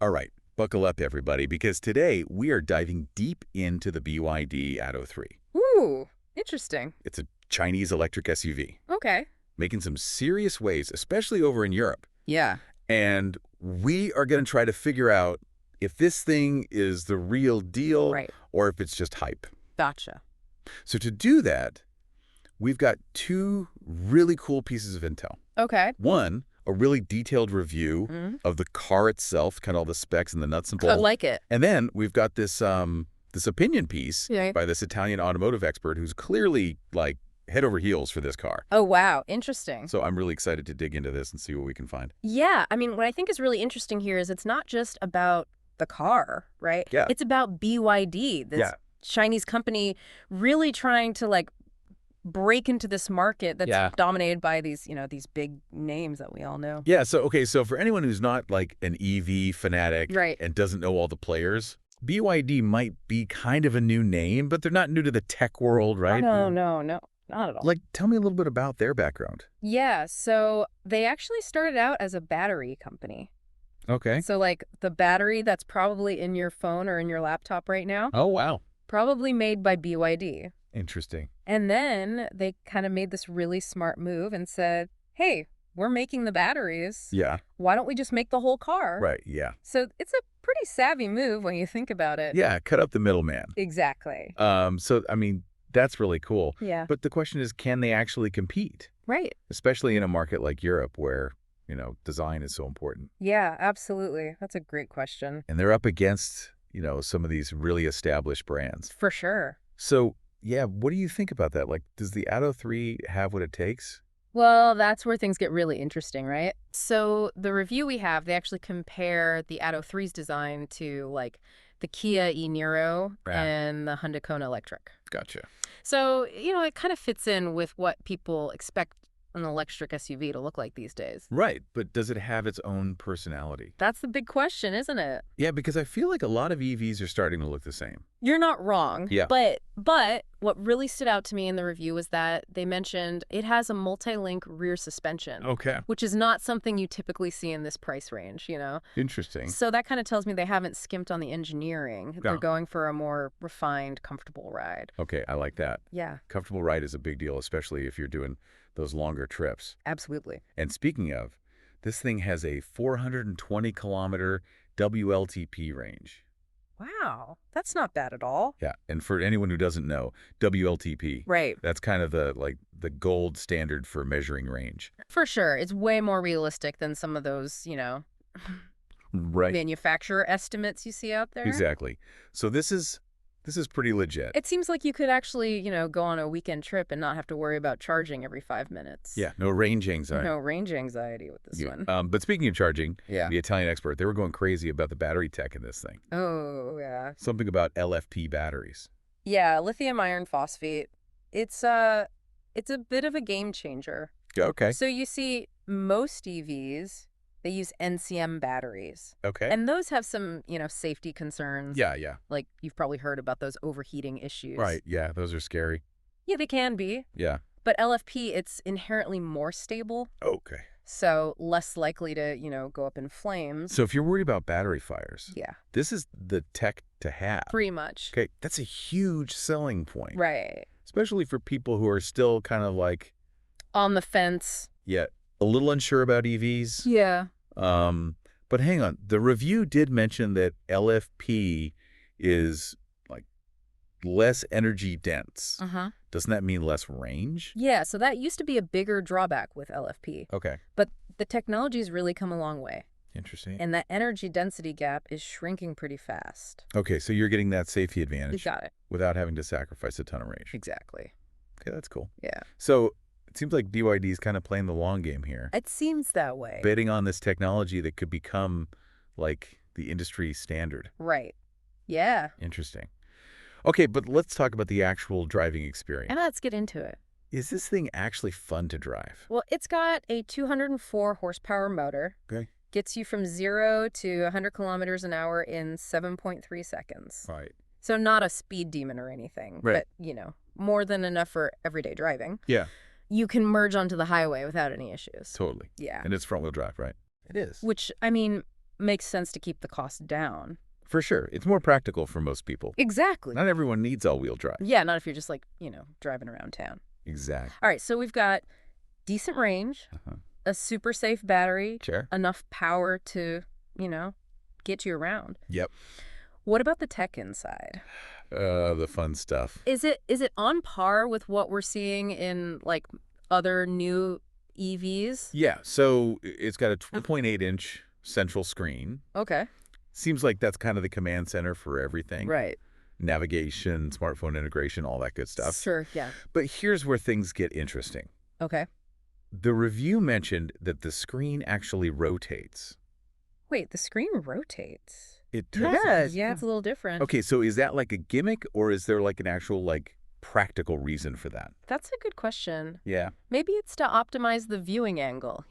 All right, buckle up, everybody, because today we are diving deep into the BYD Atto 3. Ooh, interesting. It's a Chinese electric SUV, Okay. making some serious waves, especially over in Europe. Yeah. And we are going to try to figure out if this thing is the real deal Right. or if it's just hype. Gotcha. So to do that, we've got two really cool pieces of intel. Okay. One, a really detailed review Mm. of the car itself, kind of all the specs and the nuts and I bolts. like it. And then we've got this this opinion piece Yeah. by this Italian automotive expert who's clearly like head over heels for this car. Oh, wow. Interesting. So I'm really excited to dig into this and see what we can find. Yeah. I mean, what I think is really interesting here is it's not just about the car, right? Yeah. It's about BYD, this Yeah. Chinese company really trying to break into this market that's Yeah. dominated by these, these big names that we all know. Yeah, so for anyone who's not like an EV fanatic Right. and doesn't know all the players, BYD might be kind of a new name, but they're not new to the tech world, right? No, not at all. Like, tell me a little bit about their background. Yeah, so they actually started out as a battery company. Okay. So the battery that's probably in your phone or in your laptop right now, Oh, wow. probably made by BYD. Interesting. And then they kind of made this really smart move and said, hey, we're making the batteries. Yeah. Why don't we just make the whole car? Right, yeah. So it's a pretty savvy move when you think about it. Yeah, cut up the middleman. Exactly. So, I mean, that's really cool. Yeah. But the question is, can they actually compete? Right. Especially in a market like Europe where, design is so important. Yeah, absolutely. That's a great question. And they're up against, some of these really established brands. For sure. So, yeah, what do you think about that? Like, does the Atto 3 have what it takes? Well, that's where things get really interesting, right? So the review we have, they actually compare the Atto 3's design to the Kia e-Niro Right. and the Hyundai Kona Electric. Gotcha. So, it kind of fits in with what people expect an electric SUV to look like these days. Right, but does it have its own personality? That's the big question, isn't it? Yeah, because I feel like a lot of EVs are starting to look the same. You're not wrong. Yeah. But what really stood out to me in the review was that they mentioned it has a multi-link rear suspension. Okay. Which is not something you typically see in this price range, Interesting. So that kind of tells me they haven't skimped on the engineering. They're No. going for a more refined, comfortable ride. Okay, I like that. Yeah, Comfortable ride is a big deal, especially if you're doing those longer trips. absolutely. And speaking of, this thing has a 420-kilometer WLTP range. Wow, that's not bad at all. Yeah, and for anyone who doesn't know, WLTP, Right. that's kind of the gold standard for measuring range. For sure. It's way more realistic than some of those, Right. manufacturer estimates you see out there. Exactly. So this is pretty legit. It seems like you could actually, go on a weekend trip and not have to worry about charging every 5 minutes. Yeah, no range anxiety. No range anxiety with this one. But speaking of charging, Yeah. the Italian expert, they were going crazy about the battery tech in this thing. Oh, yeah. Something about LFP batteries. Yeah, lithium iron phosphate. It's a bit of a game changer. Okay. So you see, most EVs, they use NCM batteries. Okay. And those have some, safety concerns. yeah, yeah. Like you've probably heard about those overheating issues. Right. Yeah, those are scary. Yeah, they can be. Yeah. But LFP, it's inherently more stable, Okay. so less likely to, go up in flames. So if you're worried about battery fires, Yeah, this is the tech to have. pretty much. Okay, that's a huge selling point. Right. Especially for people who are still kind of like, On the fence. yeah, a little unsure about EVs. Yeah. But hang on, the review did mention that LFP is like less energy dense. Uh-huh. Doesn't that mean less range? Yeah, so that used to be a bigger drawback with LFP. Okay, But the technology's really come a long way. interesting. And that energy density gap is shrinking pretty fast. Okay, so you're getting that safety You advantage got it. without having to sacrifice a ton of range. Exactly. Okay, that's cool. Yeah. So it seems like BYD is kind of playing the long game here, It seems that way. betting on this technology that could become like the industry standard. Right. Yeah. Interesting. Okay, but let's talk about the actual driving experience. And let's get into it. Is this thing actually fun to drive? Well, it's got a 204 horsepower motor. Okay. Gets you from 0 to 100 kilometers an hour in 7.3 seconds. Right. So not a speed demon or anything, Right. but, more than enough for everyday driving. Yeah, You can merge onto the highway without any issues. totally. Yeah. And it's front-wheel drive, right? It is. Which, I mean, makes sense to keep the cost down. For sure. It's more practical for most people. Exactly. Not everyone needs all-wheel drive. Yeah, not if you're just like, driving around town. Exactly. All right, so we've got decent range, a super safe battery, Sure. enough power to, get you around. Yep. What about the tech inside? The fun stuff. Is it on par with what we're seeing in like other new EVs? Yeah, so it's got a 12.8-inch central screen. Okay. Seems like that's kind of the command center for everything. Right. Navigation, smartphone integration, all that good stuff. Sure, yeah. But here's where things get interesting. Okay. The review mentioned that the screen actually rotates. Wait, the screen rotates. It does. Yeah, it's a little different. Okay, so is that like a gimmick, or is there like an actual like practical reason for that? That's a good question. Yeah. Maybe it's to optimize the viewing angle,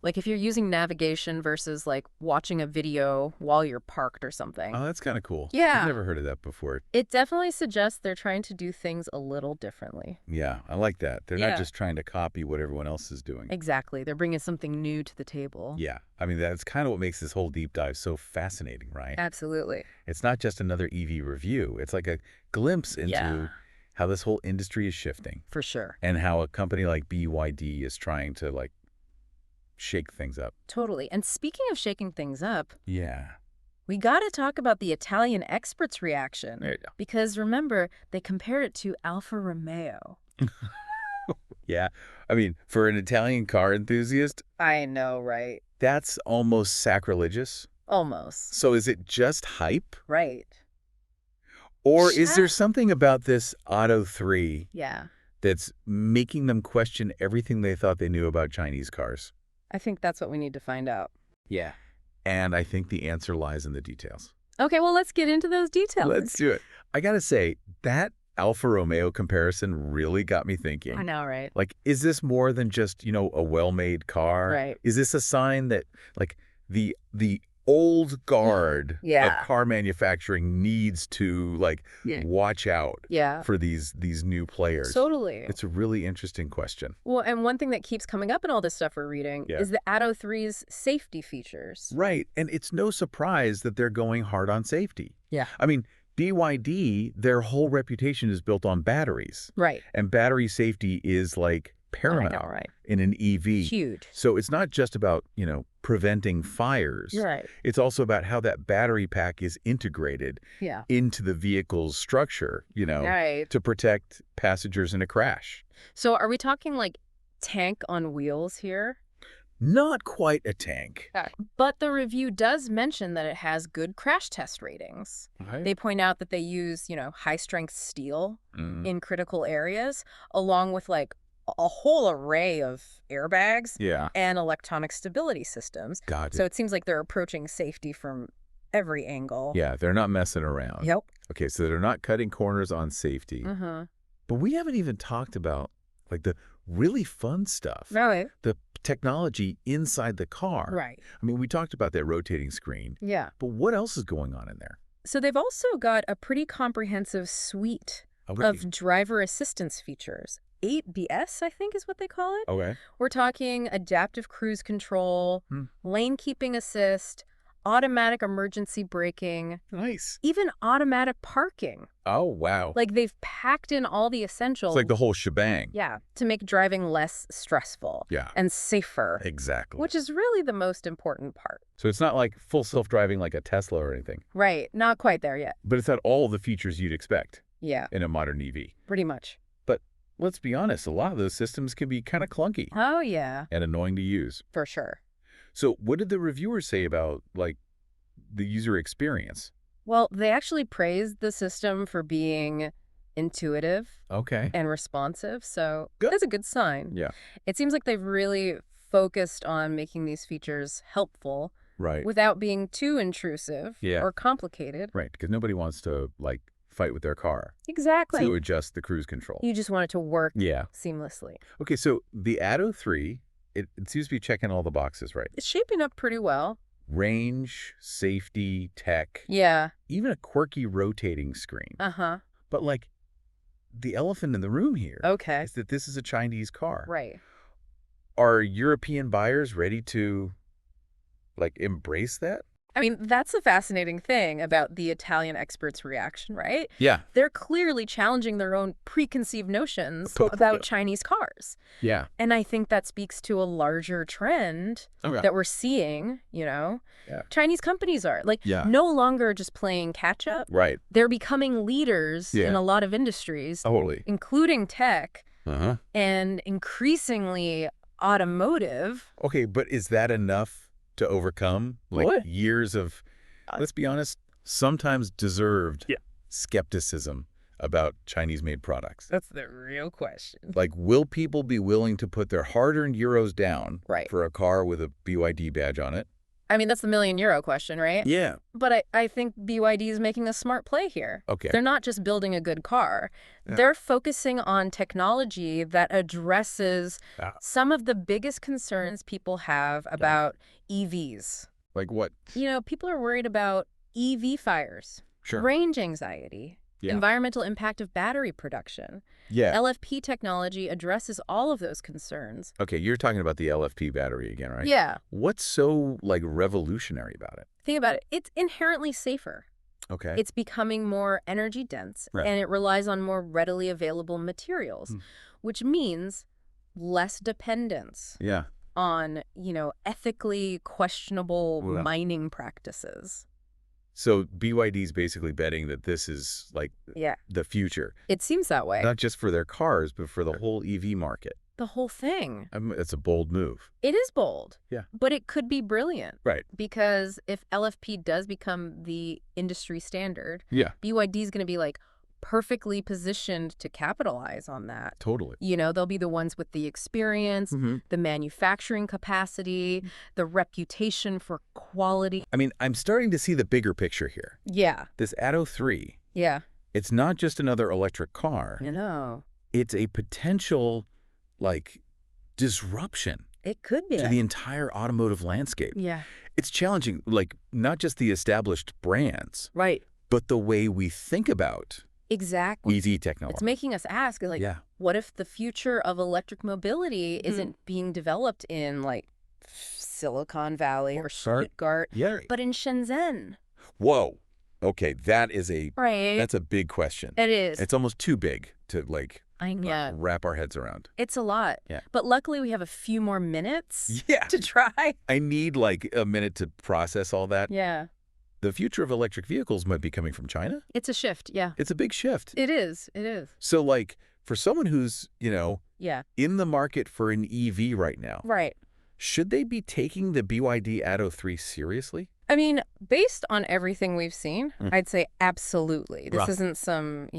Like if you're using navigation versus like watching a video while you're parked or something. Oh, that's kind of cool. Yeah. I've never heard of that before. It definitely suggests they're trying to do things a little differently. Yeah, I like that. They're Yeah. not just trying to copy what everyone else is doing. Exactly. They're bringing something new to the table. Yeah, I mean, that's kind of what makes this whole deep dive so fascinating, right? Absolutely. It's not just another EV review. It's like a glimpse into how this whole industry is shifting For sure. and how a company like BYD is trying to like shake things up. Totally. And speaking of shaking things up, Yeah. we got to talk about the Italian experts' reaction. There you go. Because remember, they compared it to Alfa Romeo. Yeah. I mean, for an Italian car enthusiast, I know, right? that's almost sacrilegious. Almost. So is it just hype? Right. Or is there Yeah. something about this Atto 3 Yeah. that's making them question everything they thought they knew about Chinese cars? I think that's what we need to find out. Yeah. And I think the answer lies in the details. Okay, well, let's get into those details. Let's do it. I got to say, that Alfa Romeo comparison really got me thinking. I know, right? Like, is this more than just, a well-made car? Right. Is this a sign that, like, the old guard Yeah. of car manufacturing needs to, like, watch out Yeah. for these new players? Totally. It's a really interesting question. Well, and one thing that keeps coming up in all this stuff we're reading Yeah. is the Atto 3's safety features. Right. And it's no surprise that they're going hard on safety. Yeah. I mean, BYD, their whole reputation is built on batteries. Right. And battery safety is like paramount I know, right? in an EV. Huge. So it's not just about, preventing fires. Right. It's also about how that battery pack is integrated Yeah. into the vehicle's structure, Right. to protect passengers in a crash. So are we talking like tank on wheels here? Not quite a tank. But the review does mention that it has good crash test ratings. Right? They point out that they use, high-strength steel Mm. in critical areas, along with like a whole array of airbags Yeah. and electronic stability systems. Got it. So it seems like they're approaching safety from every angle. Yeah, they're not messing around. Yep. Okay, so they're not cutting corners on safety. Mm-hmm. But we haven't even talked about, like, the really fun stuff. Right. The technology inside the car. Right. I mean, we talked about that rotating screen. Yeah. But what else is going on in there? So they've also got a pretty comprehensive suite of driver assistance features. 8BS, I think is what they call it. Okay. We're talking adaptive cruise control, lane keeping assist, automatic emergency braking, Nice. even automatic parking. Oh, wow. Like they've packed in all the essentials. It's like the whole shebang. Yeah, to make driving less stressful. Yeah. And safer. Exactly. Which is really the most important part. So it's not like full self-driving like a Tesla or anything. Right. Not quite there yet. But it's got all the features you'd expect Yeah, in a modern EV. pretty much. But let's be honest, a lot of those systems can be kind of clunky Oh, yeah, and annoying to use. for sure. So what did the reviewers say about, like, the user experience? Well, they actually praised the system for being intuitive Okay. and responsive, so Good. that's a good sign. Yeah. It seems like they've really focused on making these features helpful Right. without being too intrusive Yeah. or complicated. Right, because nobody wants to, like, fight with their car Exactly. to adjust the cruise control. You just want it to work Yeah. seamlessly. Okay, so the Atto 3, it seems to be checking all the boxes, right? It's shaping up pretty well. Range, safety, tech, Yeah. even a quirky rotating screen. Uh-huh. But, like, the elephant in the room here Okay. is that this is a Chinese car. Right. Are European buyers ready to, like, embrace that? I mean, that's a fascinating thing about the Italian experts' reaction, right? Yeah. They're clearly challenging their own preconceived notions Totally. about Chinese cars. Yeah. And I think that speaks to a larger trend Okay. that we're seeing, you know? Yeah. Chinese companies are, like, Yeah. no longer just playing catch up. Right. They're becoming leaders in Yeah. a lot of industries, Totally. including tech Uh-huh. and increasingly automotive. Okay, but is that enough to overcome like What? years of, let's be honest, sometimes deserved Yeah. skepticism about Chinese-made products? That's the real question. Like, will people be willing to put their hard-earned euros down Right. for a car with a BYD badge on it? I mean, that's the million-euro question, right? Yeah. But I think BYD is making a smart play here. Okay. They're not just building a good car. Yeah. They're focusing on technology that addresses some of the biggest concerns people have about EVs. Like what? You know, people are worried about EV fires, Sure. range anxiety, Yeah. environmental impact of battery production. Yeah. LFP technology addresses all of those concerns. Okay, you're talking about the LFP battery again, right? Yeah. What's so, like, revolutionary about it? Think about it. It's inherently safer. Okay. It's becoming more energy dense, Right. and it relies on more readily available materials, which means less dependence Yeah. on, you know, ethically questionable Well. mining practices. So BYD's basically betting that this is, like, Yeah. the future. It seems that way. Not just for their cars, but for the whole EV market. The whole thing. That's a bold move. It is bold. Yeah. But it could be brilliant. Right. Because if LFP does become the industry standard, Yeah. BYD is going to be like perfectly positioned to capitalize on that. Totally. You know, they'll be the ones with the experience, the manufacturing capacity, the reputation for quality. I mean, I'm starting to see the bigger picture here. Yeah. This Atto 3, Yeah. it's not just another electric car. You know, It's a potential, like, disruption it could be. to the entire automotive landscape. Yeah. It's challenging, like, not just the established brands, Right. but the way we think about Exactly. EV technology. It's making us ask, like, Yeah. what if the future of electric mobility isn't being developed in, like, Silicon Valley or Stuttgart, Yeah. but in Shenzhen? Whoa. Okay, that's a big question. It is. It's almost too big to, like, Yeah. wrap our heads around. It's a lot. Yeah. But luckily we have a few more minutes Yeah. to try. I need, like, a minute to process all that. Yeah. The future of electric vehicles might be coming from China. It's a shift. Yeah. It's a big shift. It is. It is. So, like, for someone who's, Yeah. in the market for an EV right now, Right. should they be taking the BYD Atto 3 seriously? I mean, based on everything we've seen, I'd say absolutely. This Rough. isn't some,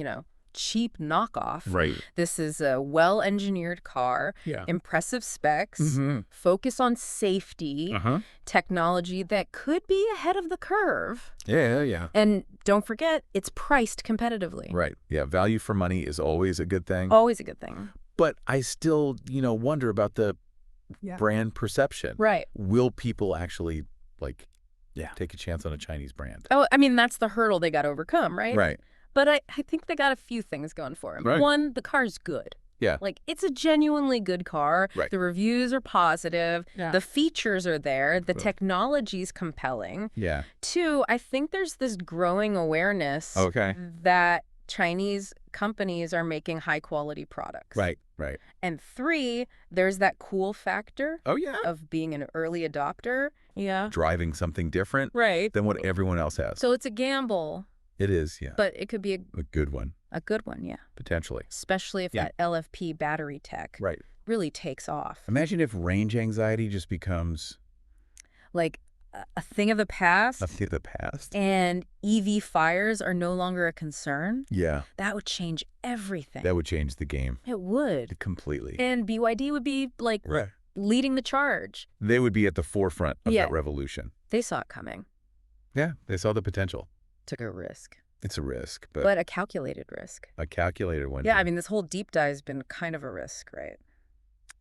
cheap knockoff. Right. This is a well-engineered car, Yeah. impressive specs, Mm-hmm. focus on safety, Uh-huh. technology that could be ahead of the curve. Yeah. And don't forget, it's priced competitively. Right. Yeah, value for money is always a good thing. Always a good thing. But I still, wonder about the brand perception. Right. Will people actually, like, take a chance on a Chinese brand? Oh, I mean, that's the hurdle they got to overcome, right? Right. But I think they got a few things going for them. Right. One, the car's good. Yeah. Like, it's a genuinely good car. Right. The reviews are positive. Yeah. The features are there. The Cool. technology's compelling. Yeah. Two, I think there's this growing awareness Okay. that Chinese companies are making high-quality products. Right. And three, there's that cool factor Oh, yeah. of being an early adopter. Yeah. Driving something different Right. than what everyone else has. So it's a gamble, It is, yeah. but it could be A good one, a good one, yeah. potentially. Especially if Yeah. that LFP battery tech Right. really takes off. Imagine if range anxiety just becomes Like a thing of the past a thing of the past. and EV fires are no longer a concern. Yeah. That would change everything. That would change the game It would. completely. And BYD would be like Right. leading the charge. They would be at the forefront of Yeah. that revolution. They saw it coming. Yeah, they saw the potential. Took a risk, It's a risk, but but a calculated risk. a calculated one. Yeah, I mean, this whole deep dive has been kind of a risk, right?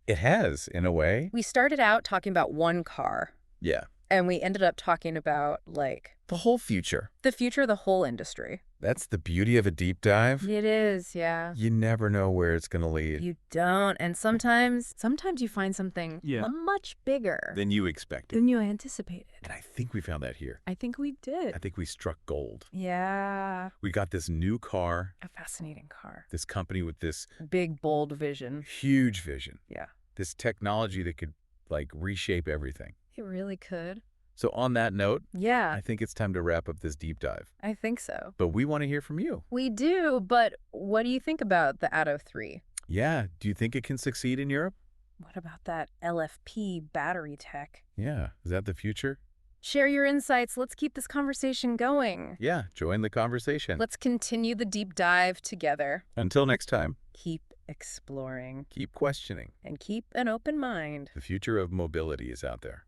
It has, in a way. We started out talking about one car, Yeah. and we ended up talking about, like, The whole future. the future of the whole industry. That's the beauty of a deep dive. It is, yeah. You never know where it's going to lead. You don't. And sometimes you find something much bigger Than you expected. than you anticipated. And I think we found that here. I think we did. I think we struck gold. Yeah. We got this new car, A fascinating car. this company with this Big, bold vision. huge vision, Yeah. this technology that could, like, reshape everything. It really could. So on that note, Yeah, I think it's time to wrap up this deep dive. I think so. But we want to hear from you. We do, but what do you think about the Atto 3? Yeah, do you think it can succeed in Europe? What about that LFP battery tech? Yeah, is that the future? Share your insights. Let's keep this conversation going. Yeah, join the conversation. Let's continue the deep dive together. Until next time, Keep exploring keep questioning. and keep an open mind. The future of mobility is out there.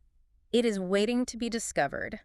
It is waiting to be discovered.